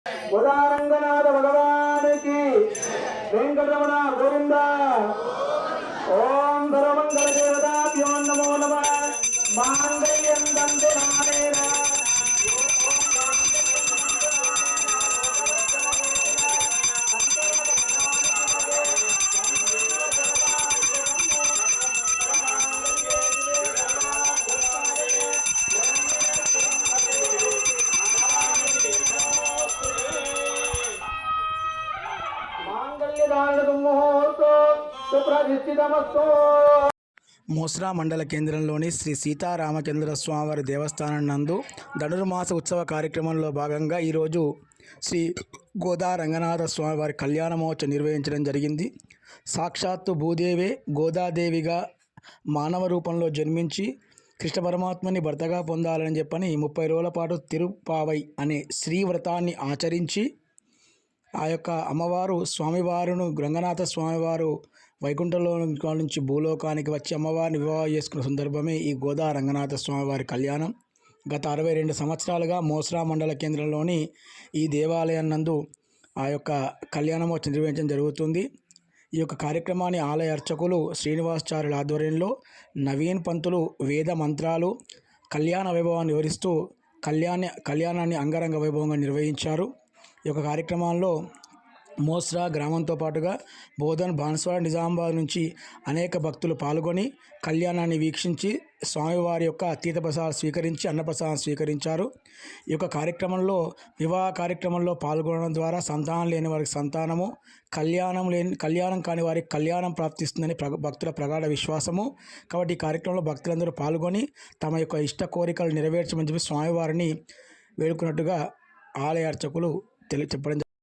ఉదారంగనాథ భగవానికి వెంకటరమణ గోవింద. ఓం ధర్మంగళ దేవతాభ్యో నమో నమః. మాంగళ్యం దంతే నానేన మోస్రా మండల కేంద్రంలోని శ్రీ సీతారామచంద్ర స్వామివారి దేవస్థానం నందు ధనుర్మాస ఉత్సవ కార్యక్రమంలో భాగంగా ఈరోజు శ్రీ గోదా రంగనాథ స్వామివారి కళ్యాణ మహోత్సవం నిర్వహించడం జరిగింది. సాక్షాత్తు భూదేవే గోదాదేవిగా మానవ రూపంలో జన్మించి కృష్ణ పరమాత్మని భర్తగా పొందాలని చెప్పని 30 రోజుల పాటు తిరుపావై అనే శ్రీవ్రతాన్ని ఆచరించి ఆ యొక్క అమ్మవారు స్వామివారును రంగనాథ స్వామివారు వైకుంఠంలో నుంచి భూలోకానికి వచ్చి అమ్మవారిని వివాహం చేసుకున్న సందర్భమే ఈ గోదా రంగనాథ స్వామివారి కళ్యాణం. గత 62 సంవత్సరాలుగా మోస్రా మండల కేంద్రంలోని ఈ దేవాలయం నందు ఆ యొక్క కళ్యాణమోత్సవం నిర్వహించడం జరుగుతుంది. ఈ యొక్క కార్యక్రమాన్ని ఆలయ అర్చకులు శ్రీనివాసాచార్యుల ఆధ్వర్యంలో నవీన్ పంతులు వేద మంత్రాలు కళ్యాణ వైభవాన్ని వివరిస్తూ కళ్యాణాన్ని అంగరంగ వైభవంగా నిర్వహించారు. ఈ యొక్క కార్యక్రమాల్లో మోస్రా గ్రామంతో పాటుగా బోధన్, బాన్స్వాడ, నిజామాబాద్ నుంచి అనేక భక్తులు పాల్గొని కళ్యాణాన్ని వీక్షించి స్వామివారి యొక్క తీర్థప్రసాదం స్వీకరించి అన్నప్రసాదం స్వీకరించారు. ఈ యొక్క కార్యక్రమంలో వివాహ కార్యక్రమంలో పాల్గొనడం ద్వారా సంతానం లేని వారికి సంతానము, కళ్యాణం కాని వారికి కళ్యాణం ప్రాప్తిస్తుందని భక్తుల ప్రగాఢ విశ్వాసము. కాబట్టి ఈ కార్యక్రమంలో భక్తులందరూ పాల్గొని తమ యొక్క ఇష్ట కోరికలు నెరవేర్చమని చెప్పి స్వామివారిని వేడుకున్నట్టుగా ఆలయ అర్చకులు చెప్పడం